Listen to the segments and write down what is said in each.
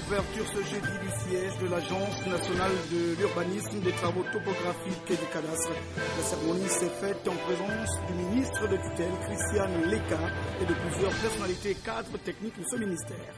Ouverture ce jeudi du siège de l'Agence nationale de l'urbanisme, des travaux topographiques et du cadastre. La cérémonie s'est faite en présence du ministre de tutelle, Christiane Leka, et de plusieurs personnalités cadres techniques de ce ministère.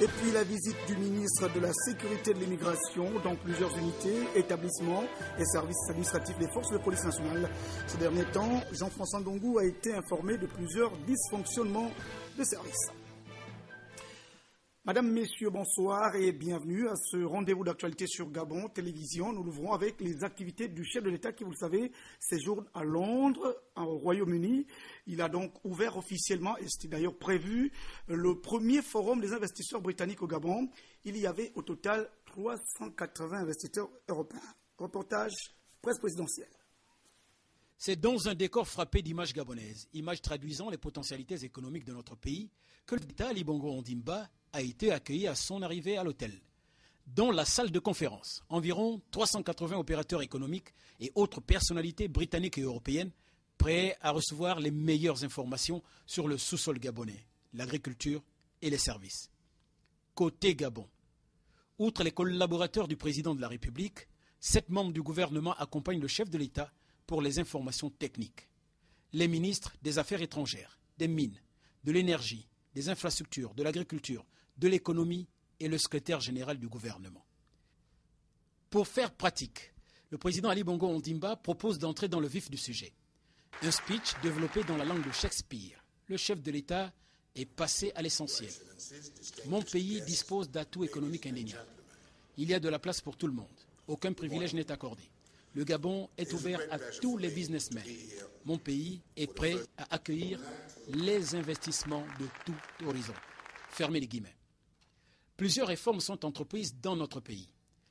Et puis la visite du ministre de la Sécurité de l'Immigration dans plusieurs unités, établissements et services administratifs des forces de police nationale. Ces derniers temps, Jean-François Ndongou a été informé de plusieurs dysfonctionnements de services. Madame, Messieurs, bonsoir et bienvenue à ce rendez-vous d'actualité sur Gabon Télévision. Nous l'ouvrons avec les activités du chef de l'État qui, vous le savez, séjourne à Londres, au Royaume-Uni. Il a donc ouvert officiellement, et c'était d'ailleurs prévu, le premier forum des investisseurs britanniques au Gabon. Il y avait au total 380 investisseurs européens. Reportage presse présidentielle. C'est dans un décor frappé d'images gabonaises, images traduisant les potentialités économiques de notre pays, que l'État Ali Bongo Ondimba a été accueilli à son arrivée à l'hôtel. Dans la salle de conférence, environ 380 opérateurs économiques et autres personnalités britanniques et européennes prêts à recevoir les meilleures informations sur le sous-sol gabonais, l'agriculture et les services. Côté Gabon, outre les collaborateurs du président de la République, 7 membres du gouvernement accompagnent le chef de l'État pour les informations techniques. Les ministres des Affaires étrangères, des Mines, de l'Énergie, des Infrastructures, de l'Agriculture, de l'Économie et le secrétaire général du gouvernement. Pour faire pratique, le président Ali Bongo Ondimba propose d'entrer dans le vif du sujet. Un speech développé dans la langue de Shakespeare. Le chef de l'État est passé à l'essentiel. Mon pays dispose d'atouts économiques indéniables. Il y a de la place pour tout le monde. Aucun privilège n'est accordé. Le Gabon est ouvert à tous les businessmen. Mon pays est prêt à accueillir les investissements de tout horizon. Fermez les guillemets. Plusieurs réformes sont entreprises dans notre pays.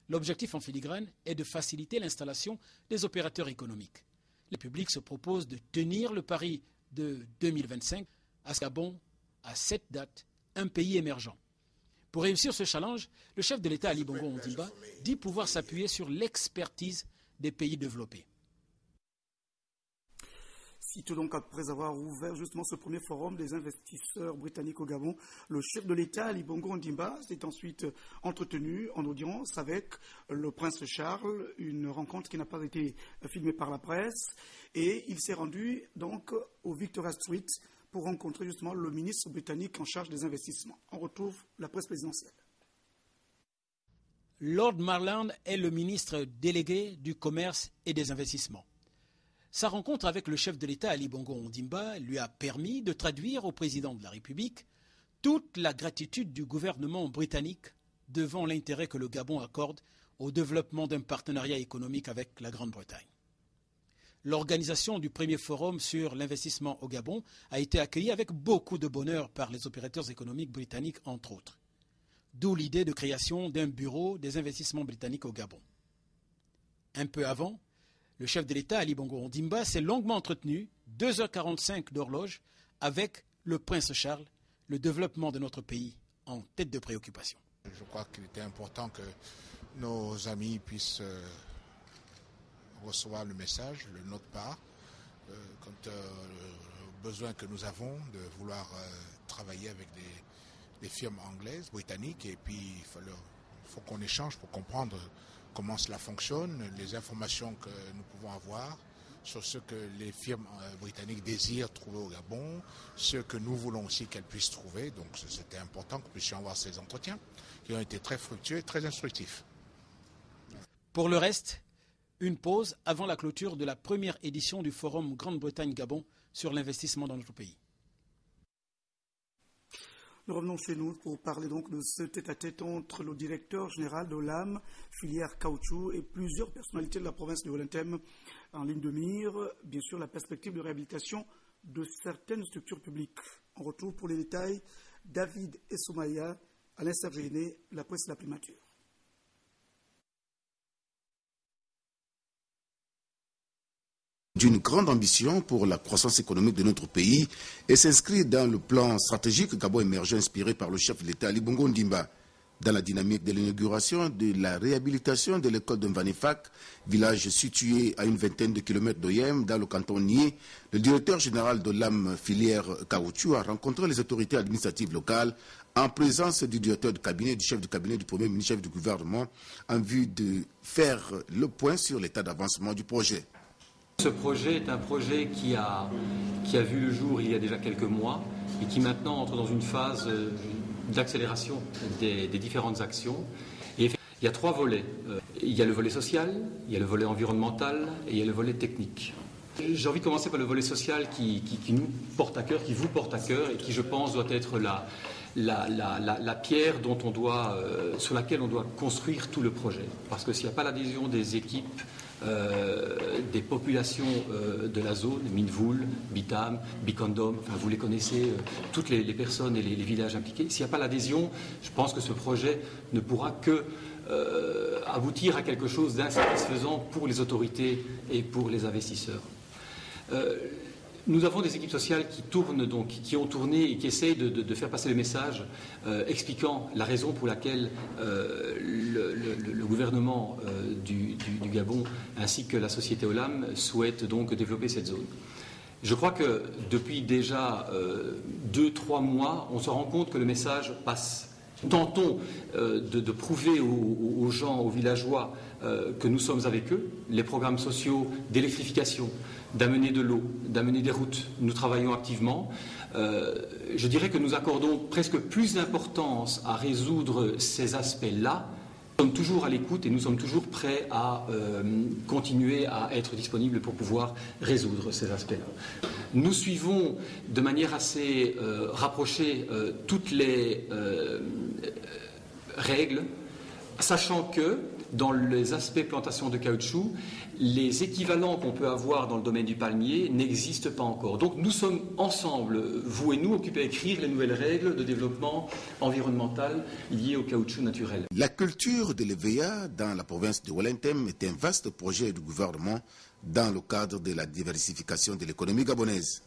L'objectif en filigrane est de faciliter l'installation des opérateurs économiques. Le public se propose de tenir le pari de 2025 à Gabon, à cette date, un pays émergent. Pour réussir ce challenge, le chef de l'État Ali Bongo Ondimba dit pouvoir s'appuyer sur l'expertise des pays développés. Sitôt donc après avoir ouvert justement ce premier forum des investisseurs britanniques au Gabon, le chef de l'État, Ali Bongo Ondimba, s'est ensuite entretenu en audience avec le prince Charles, une rencontre qui n'a pas été filmée par la presse, et il s'est rendu donc au Victoria Street pour rencontrer justement le ministre britannique en charge des investissements. On retrouve la presse présidentielle. Lord Marland est le ministre délégué du commerce et des investissements. Sa rencontre avec le chef de l'État Ali Bongo Ondimba lui a permis de traduire au président de la République toute la gratitude du gouvernement britannique devant l'intérêt que le Gabon accorde au développement d'un partenariat économique avec la Grande-Bretagne. L'organisation du premier forum sur l'investissement au Gabon a été accueillie avec beaucoup de bonheur par les opérateurs économiques britanniques, entre autres. D'où l'idée de création d'un bureau des investissements britanniques au Gabon. Un peu avant, le chef de l'État, Ali Bongo Ondimba, s'est longuement entretenu, 2h45 d'horloge, avec le prince Charles, le développement de notre pays en tête de préoccupation. Je crois qu'il était important que nos amis puissent recevoir le message, le notre part, quant au besoin que nous avons de vouloir travailler avec des firmes anglaises, britanniques, et puis il faut qu'on échange pour comprendre comment cela fonctionne, les informations que nous pouvons avoir sur ce que les firmes britanniques désirent trouver au Gabon, ce que nous voulons aussi qu'elles puissent trouver. Donc c'était important que nous puissions avoir ces entretiens qui ont été très fructueux et très instructifs. Pour le reste, une pause avant la clôture de la première édition du Forum Grande-Bretagne-Gabon sur l'investissement dans notre pays. Nous revenons chez nous pour parler donc de ce tête-à-tête entre le directeur général de l'AM, filière caoutchouc, et plusieurs personnalités de la province de Wellington en ligne de mire. Bien sûr, la perspective de réhabilitation de certaines structures publiques. On retrouve pour les détails David et Soumaya, Alain Sergéné, la presse de la primature. D'une grande ambition pour la croissance économique de notre pays et s'inscrit dans le plan stratégique Gabon émergent inspiré par le chef de l'État Ali Bongo Ondimba. Dans la dynamique de l'inauguration de la réhabilitation de l'école de Mvanifak, village situé à une vingtaine de kilomètres d'Oyem, dans le canton Nié, le directeur général de l'AM filière caoutchouc a rencontré les autorités administratives locales en présence du directeur de cabinet, du chef de cabinet du Premier ministre, chef du gouvernement, en vue de faire le point sur l'état d'avancement du projet. Ce projet est un projet qui a vu le jour il y a déjà quelques mois et qui maintenant entre dans une phase d'accélération des différentes actions. Et il y a 3 volets. Il y a le volet social, il y a le volet environnemental et il y a le volet technique. J'ai envie de commencer par le volet social qui nous porte à cœur, qui vous porte à cœur et qui, je pense, doit être la pierre sur laquelle on doit construire tout le projet. Parce que s'il n'y a pas l'adhésion des équipes, des populations de la zone, Minvoul, Bitam, Bikondom, enfin, vous les connaissez, toutes les personnes et les villages impliqués. S'il n'y a pas l'adhésion, je pense que ce projet ne pourra que aboutir à quelque chose d'insatisfaisant pour les autorités et pour les investisseurs. Nous avons des équipes sociales qui ont tourné et qui essayent de faire passer le message expliquant la raison pour laquelle le gouvernement du Gabon ainsi que la société Olam souhaitent donc développer cette zone. Je crois que depuis déjà 2-3 mois, on se rend compte que le message passe. Tentons de prouver aux gens, aux villageois, que nous sommes avec eux. Les programmes sociaux d'électrification, d'amener de l'eau, d'amener des routes, nous travaillons activement. Je dirais que nous accordons presque plus d'importance à résoudre ces aspects-là. Nous sommes toujours à l'écoute et nous sommes toujours prêts à continuer à être disponibles pour pouvoir résoudre ces aspects-là. Nous suivons de manière assez rapprochée toutes les règles, sachant que dans les aspects plantation de caoutchouc, les équivalents qu'on peut avoir dans le domaine du palmier n'existent pas encore. Donc nous sommes ensemble, vous et nous, occupés à écrire les nouvelles règles de développement environnemental liées au caoutchouc naturel. La culture de l'EVA dans la province de Wellington est un vaste projet du gouvernement dans le cadre de la diversification de l'économie gabonaise.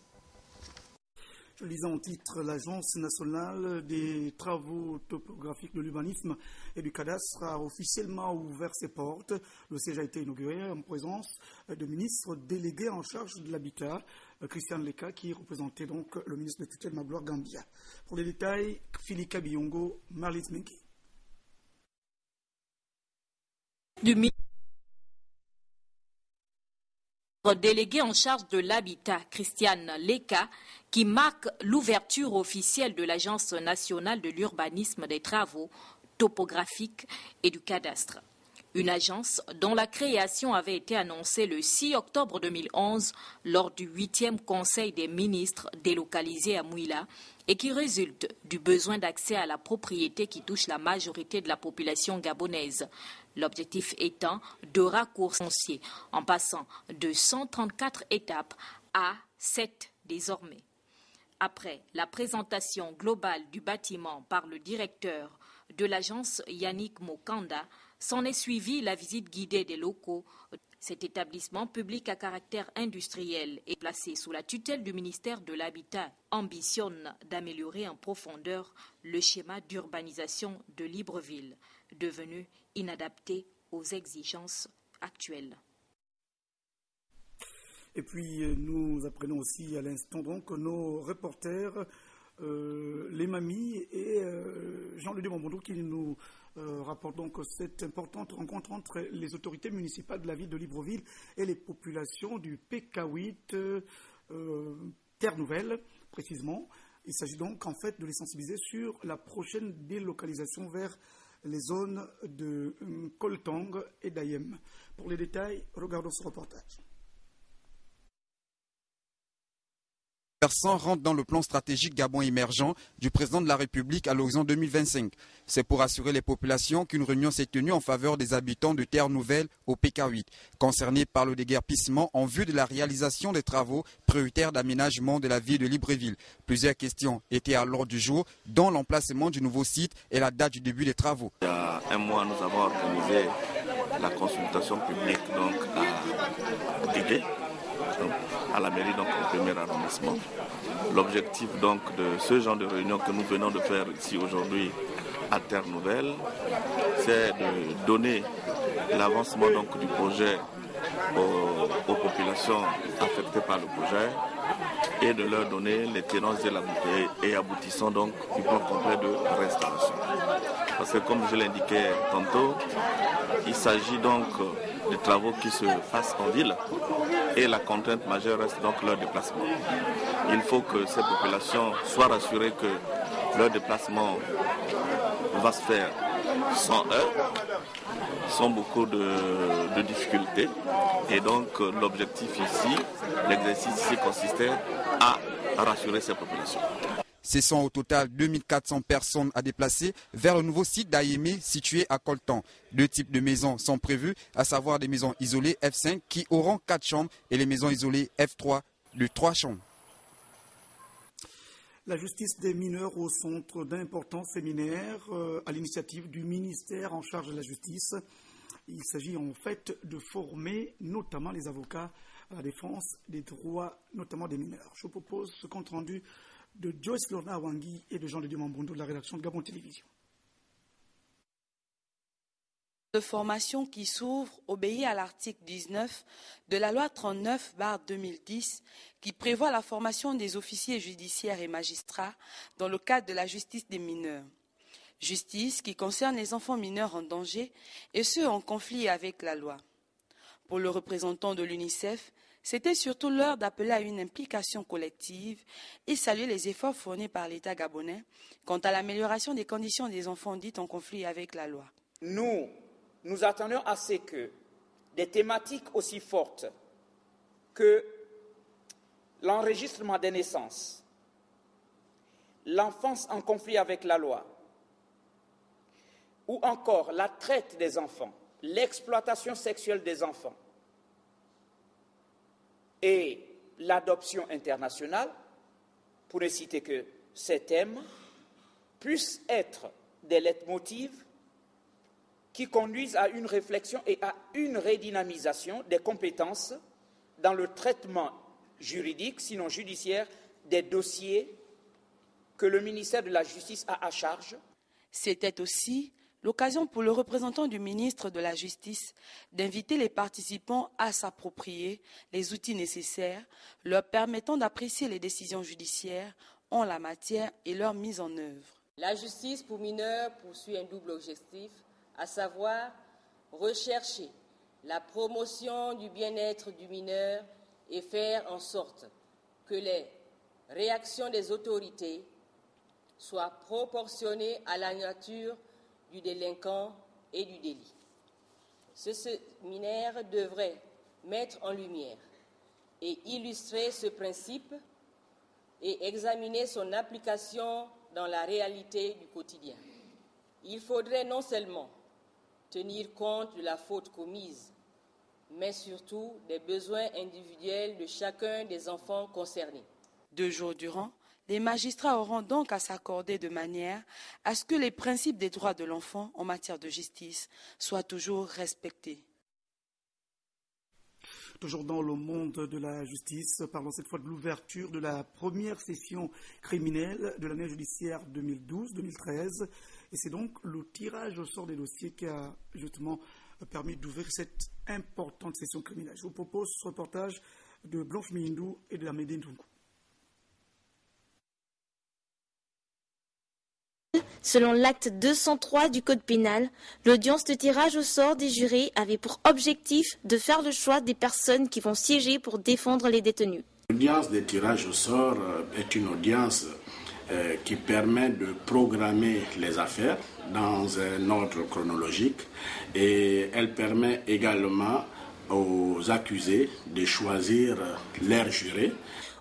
Je lisais en titre, l'Agence nationale des travaux topographiques de l'urbanisme et du cadastre a officiellement ouvert ses portes. Le siège a été inauguré en présence de ministres délégués en charge de l'habitat, Christian Leka, qui représentait donc le ministre de tutelle Magloire Gambia. Pour les détails, Philika Biyongo, Marlis Menki. Délégué en charge de l'habitat, Christiane Leka, qui marque l'ouverture officielle de l'Agence nationale de l'urbanisme, des travaux topographiques et du cadastre. Une agence dont la création avait été annoncée le 6 octobre 2011 lors du 8e Conseil des ministres délocalisé à Mouila et qui résulte du besoin d'accès à la propriété qui touche la majorité de la population gabonaise. L'objectif étant de raccourcir en passant de 134 étapes à 7 désormais. Après la présentation globale du bâtiment par le directeur de l'agence Yannick Mokanda, s'en est suivie la visite guidée des locaux. Cet établissement public à caractère industriel est placé sous la tutelle du ministère de l'Habitat, ambitionne d'améliorer en profondeur le schéma d'urbanisation de Libreville, devenu inadapté aux exigences actuelles. Et puis nous apprenons aussi à l'instant donc nos reporters, les mamies et Jean-Louis Mambondo qui nous rapportent donc cette importante rencontre entre les autorités municipales de la ville de Libreville et les populations du PK8 Terre Nouvelle précisément. Il s'agit donc en fait de les sensibiliser sur la prochaine délocalisation vers les zones de Koltang et d'Ayem. Pour les détails, regardons ce reportage. Rentre dans le plan stratégique Gabon émergent du président de la République à l'horizon 2025. C'est pour assurer les populations qu'une réunion s'est tenue en faveur des habitants de Terre Nouvelle au PK8, concernés par le déguerpissement en vue de la réalisation des travaux prioritaires d'aménagement de la ville de Libreville. Plusieurs questions étaient à l'ordre du jour, dont l'emplacement du nouveau site et la date du début des travaux. Il y a un mois, nous avons organisé la consultation publique donc à Dédé, à la mairie, donc au premier arrondissement. L'objectif donc de ce genre de réunion que nous venons de faire ici aujourd'hui à Terre Nouvelle, c'est de donner l'avancement donc du projet aux populations affectées par le projet et de leur donner les tenants et aboutissants donc du plan complet de restauration. Parce que comme je l'indiquais tantôt, il s'agit donc de travaux qui se fassent en ville et la contrainte majeure reste donc leur déplacement. Il faut que ces populations soient rassurées que leur déplacement va se faire sans eux, sans beaucoup de difficultés. Et donc l'objectif ici, l'exercice ici consistait à rassurer ces populations. Ce sont au total 2400 personnes à déplacer vers le nouveau site d'Ayémé situé à Coltan. 2 types de maisons sont prévus, à savoir des maisons isolées F5 qui auront 4 chambres et les maisons isolées F3 de 3 chambres. La justice des mineurs au centre d'importants séminaires à l'initiative du ministère en charge de la justice. Il s'agit en fait de former notamment les avocats à la défense des droits, notamment des mineurs. Je vous propose ce compte rendu de Joyce Lorna Wangui et de Jean de Dieu Mambondo de la rédaction de Gabon Télévision. De formation qui s'ouvre obéit à l'article 19 de la loi 39/2010 qui prévoit la formation des officiers judiciaires et magistrats dans le cadre de la justice des mineurs. Justice qui concerne les enfants mineurs en danger et ceux en conflit avec la loi. Pour le représentant de l'UNICEF, c'était surtout l'heure d'appeler à une implication collective et saluer les efforts fournis par l'État gabonais quant à l'amélioration des conditions des enfants dits en conflit avec la loi. Nous attendons à ce que des thématiques aussi fortes que l'enregistrement des naissances, l'enfance en conflit avec la loi, ou encore la traite des enfants, l'exploitation sexuelle des enfants et l'adoption internationale, pour ne citer que ces thèmes, puissent être des leitmotivs qui conduisent à une réflexion et à une redynamisation des compétences dans le traitement juridique, sinon judiciaire, des dossiers que le ministère de la Justice a à charge. C'était aussi l'occasion pour le représentant du ministre de la Justice d'inviter les participants à s'approprier les outils nécessaires leur permettant d'apprécier les décisions judiciaires en la matière et leur mise en œuvre. La justice pour mineurs poursuit un double objectif, à savoir rechercher la promotion du bien-être du mineur et faire en sorte que les réactions des autorités soient proportionnées à la nature du délinquant et du délit. Ce séminaire devrait mettre en lumière et illustrer ce principe et examiner son application dans la réalité du quotidien. Il faudrait non seulement tenir compte de la faute commise, mais surtout des besoins individuels de chacun des enfants concernés. 2 jours durant, les magistrats auront donc à s'accorder de manière à ce que les principes des droits de l'enfant en matière de justice soient toujours respectés. Toujours dans le monde de la justice, parlons cette fois de l'ouverture de la première session criminelle de l'année judiciaire 2012-2013. Et c'est donc le tirage au sort des dossiers qui a justement permis d'ouvrir cette importante session criminelle. Je vous propose ce reportage de Blanche Mindou et de la Médine Tungu. Selon l'acte 203 du Code pénal, l'audience de tirage au sort des jurés avait pour objectif de faire le choix des personnes qui vont siéger pour défendre les détenus. L'audience de tirage au sort est une audience qui permet de programmer les affaires dans un ordre chronologique et elle permet également aux accusés de choisir leur juré.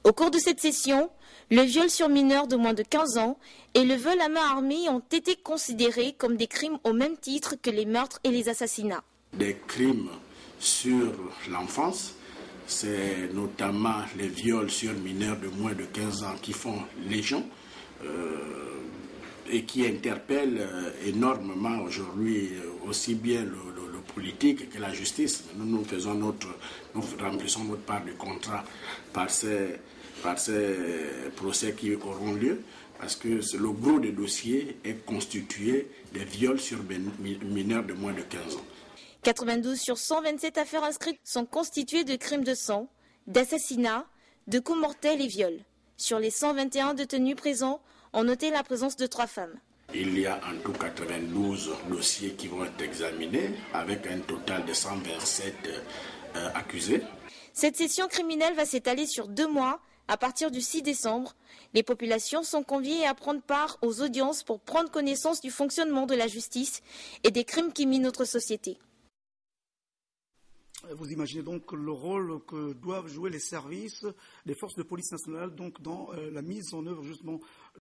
Au cours de cette session, le viol sur mineurs de moins de 15 ans et le vol à main armée ont été considérés comme des crimes au même titre que les meurtres et les assassinats. Des crimes sur l'enfance, c'est notamment les viols sur mineurs de moins de 15 ans qui font légion et qui interpellent énormément aujourd'hui aussi bien le politique que la justice. Nous remplissons notre part du contrat par ces procès qui auront lieu, parce que le gros des dossiers est constitué des viols sur mineurs de moins de 15 ans. 92 sur 127 affaires inscrites sont constituées de crimes de sang, d'assassinats, de coups mortels et viols. Sur les 121 détenus présents, on notait la présence de 3 femmes. Il y a en tout 92 dossiers qui vont être examinés, avec un total de 127 accusés. Cette session criminelle va s'étaler sur 2 mois, à partir du 6 décembre. Les populations sont conviées à prendre part aux audiences pour prendre connaissance du fonctionnement de la justice et des crimes qui minent notre société. Vous imaginez donc le rôle que doivent jouer les services des forces de police nationale donc dans la mise en œuvre justement